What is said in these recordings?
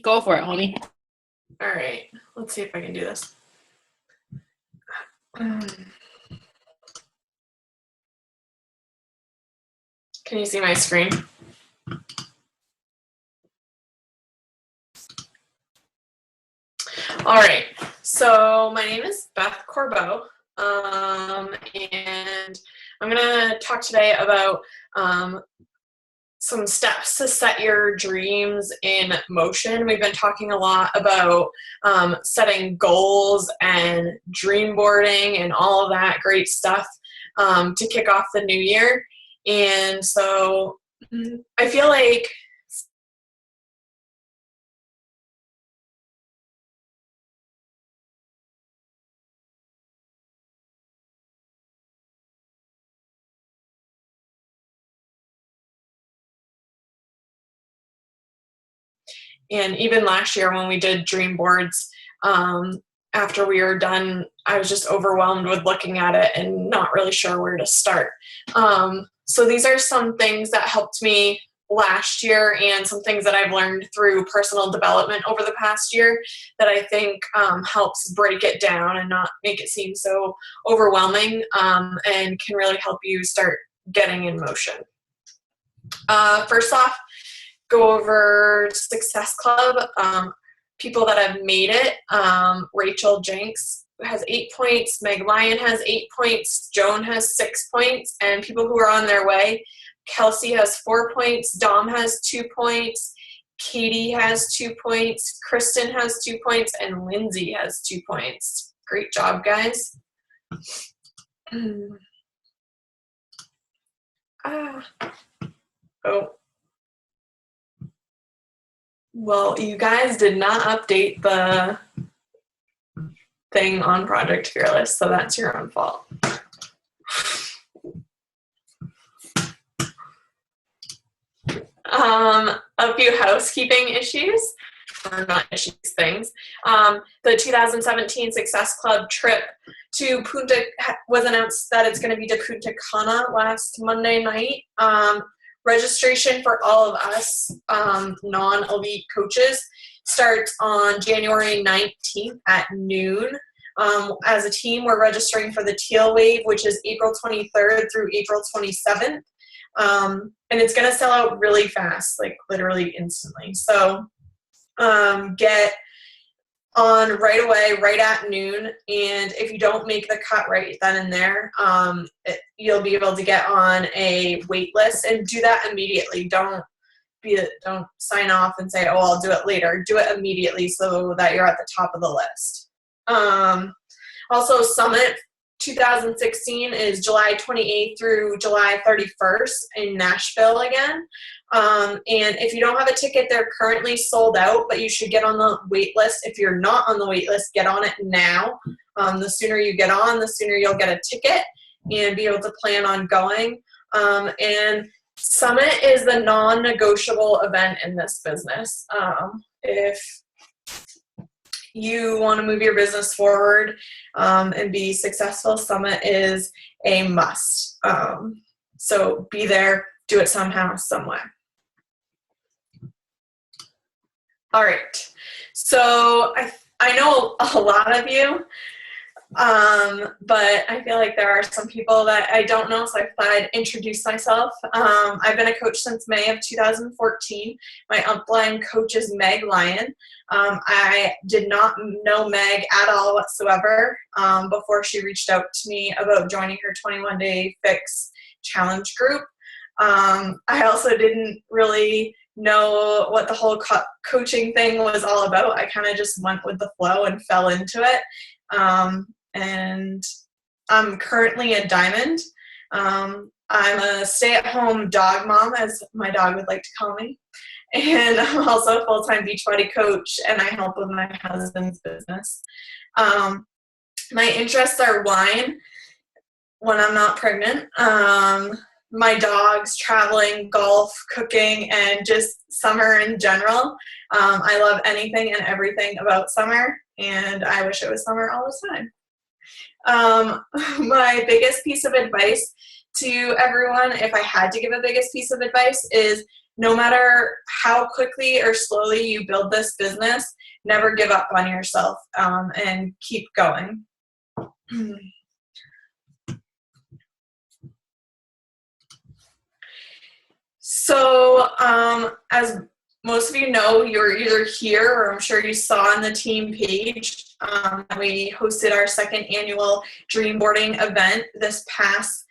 Go for it, homie. All right, let's see if I can do this. Can you see my screen? All right, so my name is Beth Corbeau, and I'm gonna talk today about some steps to set your dreams in motion. We've been talking a lot about setting goals and dream boarding and all of that great stuff to kick off the new year. And so I feel like and even last year when we did dream boards, after we were done, I was just overwhelmed with looking at it and not really sure where to start. So these are some things that helped me last year and some things that I've learned through personal development over the past year that I think helps break it down and not make it seem so overwhelming, and can really help you start getting in motion. First off, go over Success Club. People that have made it, Rachel Jenks has 8 points, Meg Lyon has 8 points, Joan has 6 points, and people who are on their way, Kelsey has 4 points, Dom has 2 points, Katie has 2 points, Kristen has 2 points, and Lindsay has 2 points. Great job, guys. Well, you guys did not update the thing on Project Fearless, so that's your own fault. A few housekeeping issues, or not issues, things. The 2017 Success Club trip to Punta was announced that it's going to be to Punta Cana last Monday night. Registration for all of us non-elite coaches starts on January 19th at noon. As a team, we're registering for the Teal Wave, which is April 23rd through April 27th. And it's going to sell out really fast, like literally instantly. So get on right away, right at noon, and if you don't make the cut right then and there, you'll be able to get on a wait list, and do that immediately. Don't sign off and say, oh, I'll do it later. Do it immediately so that you're at the top of the list. Also, Summit 2016 is July 28th through July 31st in Nashville again. And if you don't have a ticket, they're currently sold out, but you should get on the wait list. If you're not on the wait list, get on it now. The sooner you get on, the sooner you'll get a ticket and be able to plan on going. And Summit is the non-negotiable event in this business. If you want to move your business forward and be successful, Summit is a must. So be there, do it somehow, somewhere. All right, so I know a lot of you, but I feel like there are some people that I don't know, so I thought I'd introduce myself. I've been a coach since May of 2014. My upline coach is Meg Lyon. I did not know Meg at all whatsoever before she reached out to me about joining her 21-day fix challenge group. I also didn't really know what the whole coaching thing was all about. I kind of just went with the flow and fell into it. And I'm currently a diamond. I'm a stay-at-home dog mom, as my dog would like to call me. And I'm also a full-time Beachbody coach, and I help with my husband's business. My interests are wine when I'm not pregnant, my dogs, traveling, golf, cooking, and just summer in general. I love anything and everything about summer, and I wish it was summer all the time. My biggest piece of advice to everyone, if I had to give a biggest piece of advice, is no matter how quickly or slowly you build this business, never give up on yourself, and keep going. So, as most of you know, you're either here or I'm sure you saw on the team page, we hosted our second annual dream boarding event this past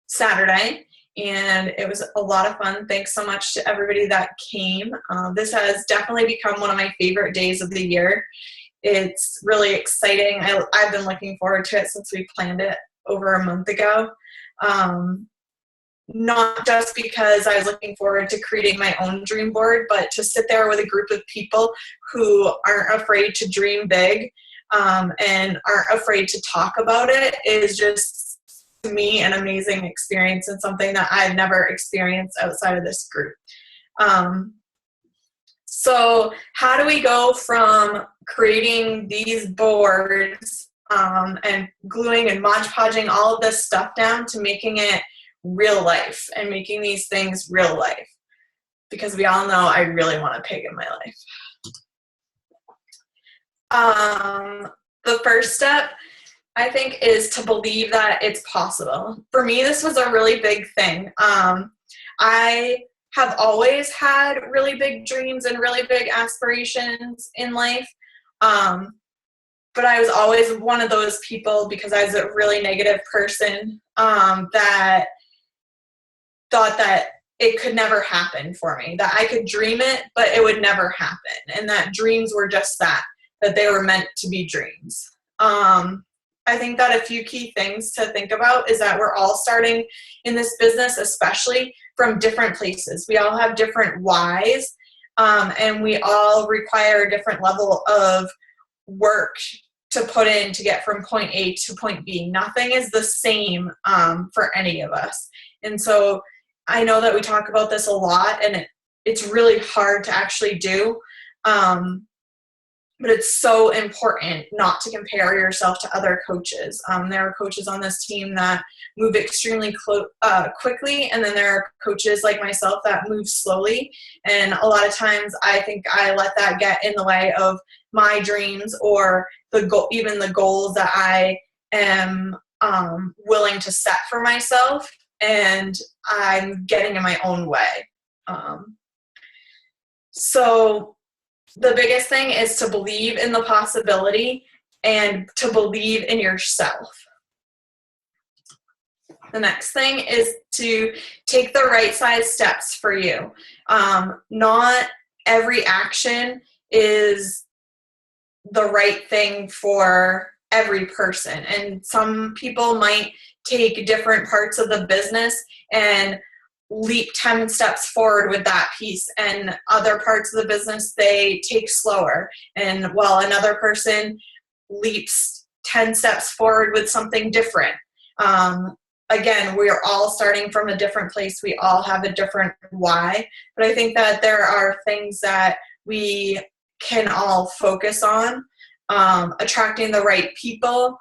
Saturday, and it was a lot of fun. Thanks so much to everybody that came. This has definitely become one of my favorite days of the year. It's really exciting. I've been looking forward to it since we planned it over a month ago. Not just because I was looking forward to creating my own dream board, but to sit there with a group of people who aren't afraid to dream big, and aren't afraid to talk about it is just, to me, an amazing experience and something that I've never experienced outside of this group. So how do we go from creating these boards and gluing and Mod Podging all of this stuff down to making it real life and making these things real life? Because we all know I really want a pig in my life. The first step, I think, is to believe that it's possible. For me, this was a really big thing. I have always had really big dreams and really big aspirations in life. But I was always one of those people, because I was a really negative person, that thought that it could never happen for me, that I could dream it, but it would never happen, and that dreams were just that they were meant to be dreams. I think that a few key things to think about is that we're all starting in this business, especially from different places. We all have different whys, and we all require a different level of work to put in to get from point A to point B. Nothing is the same for any of us. And so I know that we talk about this a lot, and it's really hard to actually do. But it's so important not to compare yourself to other coaches. There are coaches on this team that move extremely quickly, and then there are coaches like myself that move slowly. And a lot of times I think I let that get in the way of my dreams or even the goals that I am willing to set for myself, and I'm getting in my own way. So the biggest thing is to believe in the possibility and to believe in yourself. The next thing is to take the right size steps for you. Not every action is the right thing for every person. And some people might take different parts of the business and leap 10 steps forward with that piece, and other parts of the business they take slower, and while another person leaps 10 steps forward with something different. Again, we're all starting from a different place. We all have a different why, but I think that there are things that we can all focus on. Attracting the right people,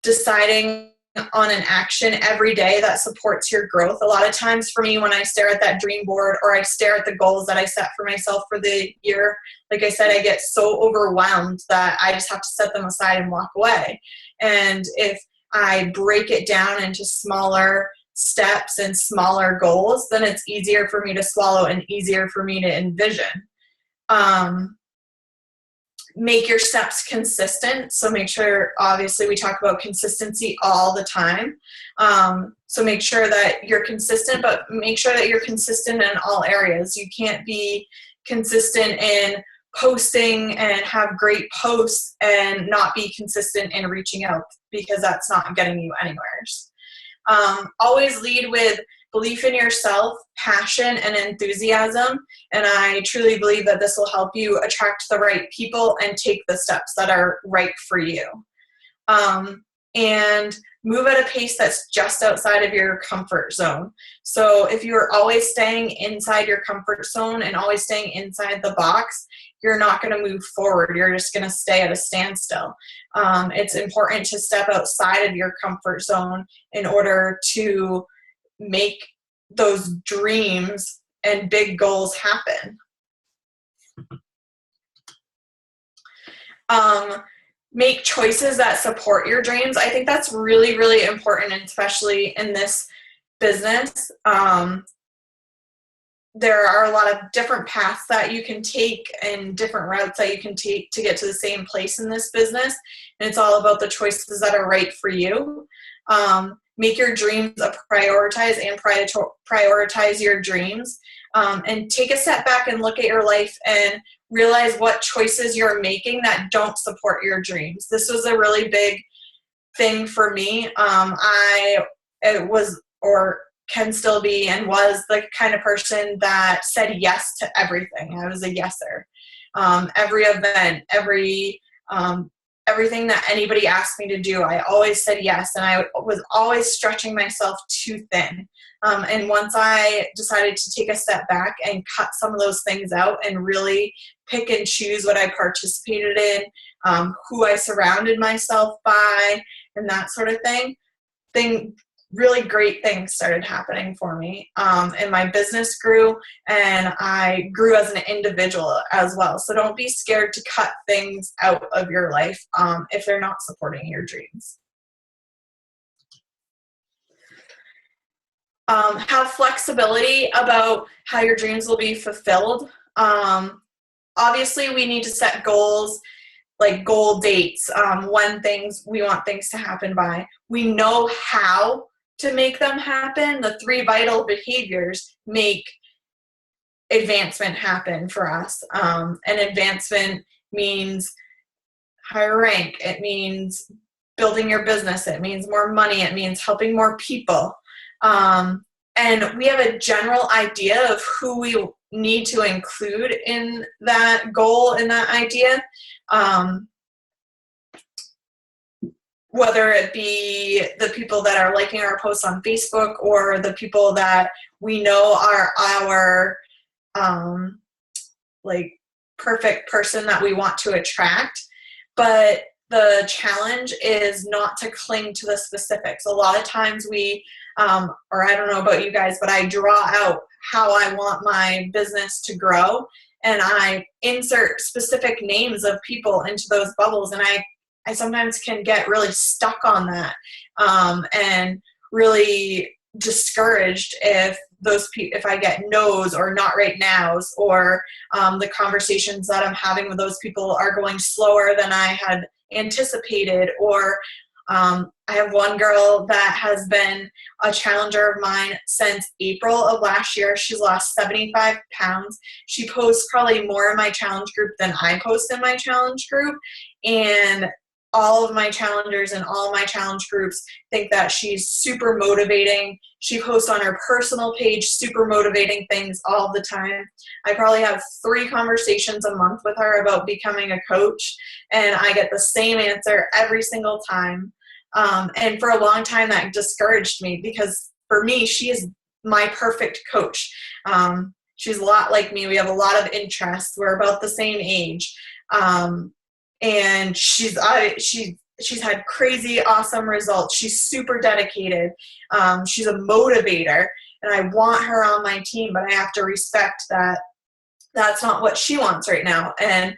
deciding on an action every day that supports your growth. A lot of times for me, when I stare at that dream board or I stare at the goals that I set for myself for the year, like I said, I get so overwhelmed that I just have to set them aside and walk away. And if I break it down into smaller steps and smaller goals, then it's easier for me to swallow and easier for me to envision. Make your steps consistent. So make sure, obviously we talk about consistency all the time. So make sure that you're consistent, but make sure that you're consistent in all areas. You can't be consistent in posting and have great posts and not be consistent in reaching out, because that's not getting you anywhere. Always lead with belief in yourself, passion, and enthusiasm. And I truly believe that this will help you attract the right people and take the steps that are right for you. And move at a pace that's just outside of your comfort zone. So if you're always staying inside your comfort zone and always staying inside the box, you're not going to move forward. You're just going to stay at a standstill. It's important to step outside of your comfort zone in order to make those dreams and big goals happen. Make choices that support your dreams. I think that's really, really important, and especially in this business. There are a lot of different paths that you can take and different routes that you can take to get to the same place in this business. And it's all about the choices that are right for you. Make your dreams a prioritize and prioritize your dreams. And take a step back and look at your life and realize what choices you're making that don't support your dreams. This was a really big thing for me. It was, or can still be, and was the kind of person that said yes to everything. I was a yeser. Every event, everything that anybody asked me to do, I always said yes, and I was always stretching myself too thin. And once I decided to take a step back and cut some of those things out and really pick and choose what I participated in, who I surrounded myself by, and that sort of thing, really great things started happening for me. And my business grew, and I grew as an individual as well. So don't be scared to cut things out of your life if they're not supporting your dreams. Have flexibility about how your dreams will be fulfilled. Obviously, we need to set goals, like goal dates, when we want things to happen by. We know how to make them happen. The 3 vital behaviors make advancement happen for us. And advancement means higher rank. It means building your business. It means more money. It means helping more people. And we have a general idea of who we need to include in that goal, in that idea. Whether it be the people that are liking our posts on Facebook, or the people that we know are our like perfect person that we want to attract. But the challenge is not to cling to the specifics. A lot of times we, or I don't know about you guys, but I draw out how I want my business to grow, and I insert specific names of people into those bubbles, and I sometimes can get really stuck on that, and really discouraged if I get no's or not right now's, or the conversations that I'm having with those people are going slower than I had anticipated, or I have one girl that has been a challenger of mine since April of last year. She's lost 75 pounds. She posts probably more in my challenge group than I post in my challenge group. And all of my challengers and all of my challenge groups think that she's super motivating. She posts on her personal page super motivating things all the time. I probably have 3 conversations a month with her about becoming a coach, and I get the same answer every single time. And for a long time that discouraged me, because for me, she is my perfect coach. She's a lot like me. We have a lot of interests. We're about the same age. And she's had crazy awesome results. She's super dedicated. She's a motivator, and I want her on my team, but I have to respect that that's not what she wants right now. And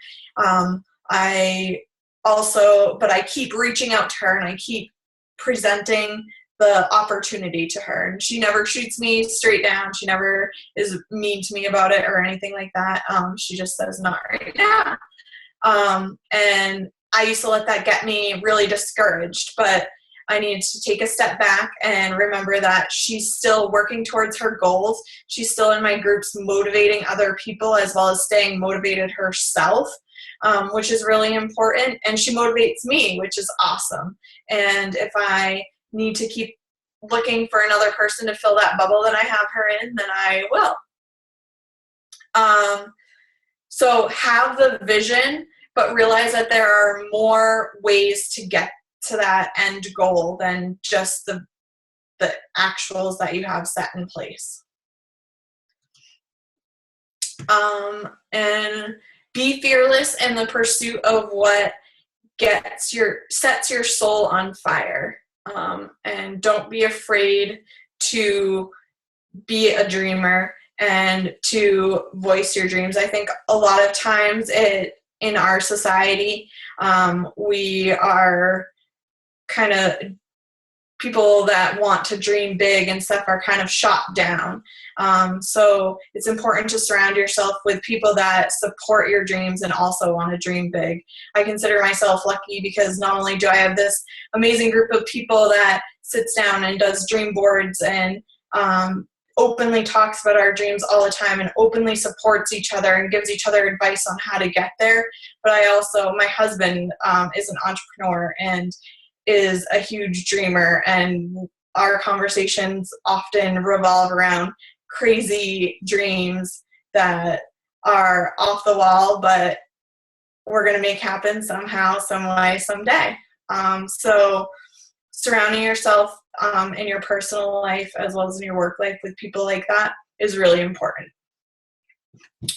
but I keep reaching out to her, and I keep presenting the opportunity to her, and she never shoots me straight down. She never is mean to me about it or anything like that. She just says not right now. And I used to let that get me really discouraged, but I needed to take a step back and remember that she's still working towards her goals. She's still in my groups motivating other people, as well as staying motivated herself, which is really important. And she motivates me, which is awesome. And if I need to keep looking for another person to fill that bubble that I have her in, then I will. So have the vision, but realize that there are more ways to get to that end goal than just the actuals that you have set in place. And be fearless in the pursuit of what sets your soul on fire. And don't be afraid to be a dreamer and to voice your dreams. I think a lot of times in our society, we are kind of people that want to dream big and stuff are kind of shot down. So it's important to surround yourself with people that support your dreams and also want to dream big. I consider myself lucky because not only do I have this amazing group of people that sits down and does dream boards and openly talks about our dreams all the time and openly supports each other and gives each other advice on how to get there, but my husband is an entrepreneur and is a huge dreamer, and our conversations often revolve around crazy dreams that are off the wall, but we're going to make happen somehow, some way, someday. So surrounding yourself in your personal life as well as in your work life with people like that is really important.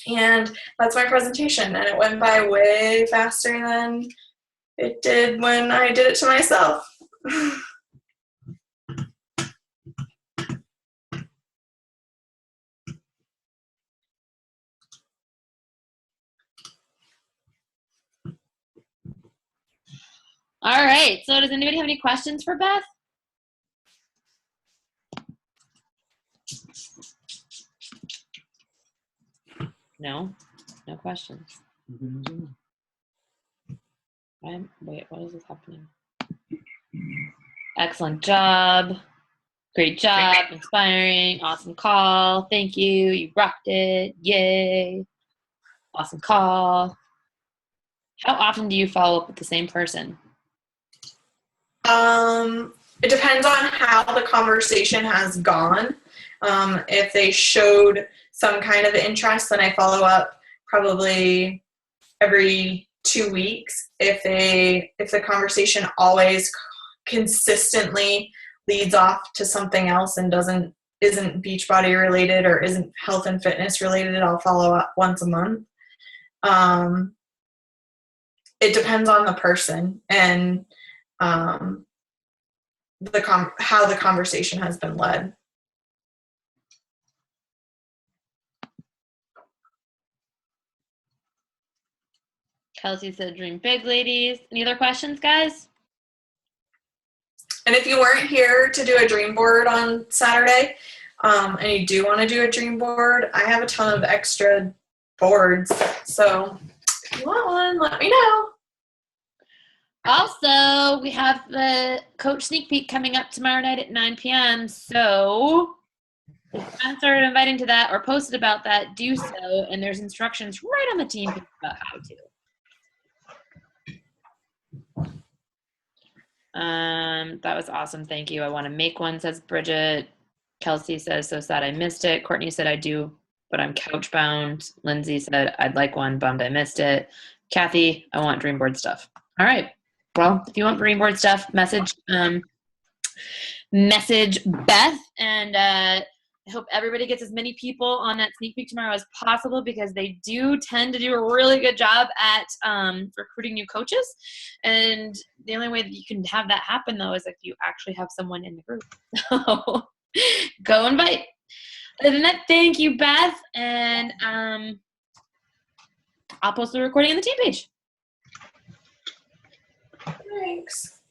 And that's my presentation, and it went by way faster than it did when I did it to myself. All right. So does anybody have any questions for Beth? No? No questions. Wait, what is this happening? Excellent job. Great job. Inspiring. Awesome call. Thank you. You rocked it. Yay. Awesome call. How often do you follow up with the same person? It depends on how the conversation has gone. If they showed some kind of interest, then I follow up probably every 2 weeks. If the conversation always consistently leads off to something else and isn't Beachbody related or isn't health and fitness related, I'll follow up once a month. It depends on the person and how the conversation has been led. Kelsey said, dream big, ladies. Any other questions, guys? And if you weren't here to do a dream board on Saturday, and you do want to do a dream board, I have a ton of extra boards. So if you want one, let me know. Also, we have the coach sneak peek coming up tomorrow night at 9 p.m. So if you haven't started inviting to that or posted about that, do so. And there's instructions right on the team page about how to. That was awesome. Thank you. I want to make one, says Bridget. Kelsey says, so sad I missed it. Courtney said, I do, but I'm couch bound. Lindsay said, I'd like one, bummed I missed it. Kathy, I want dream board stuff. All right. Well, if you want dream board stuff, message Beth, and I hope everybody gets as many people on that sneak peek tomorrow as possible, because they do tend to do a really good job at recruiting new coaches. And the only way that you can have that happen, though, is if you actually have someone in the group. So go invite. Other than that, thank you, Beth. And I'll post the recording on the team page. Thanks.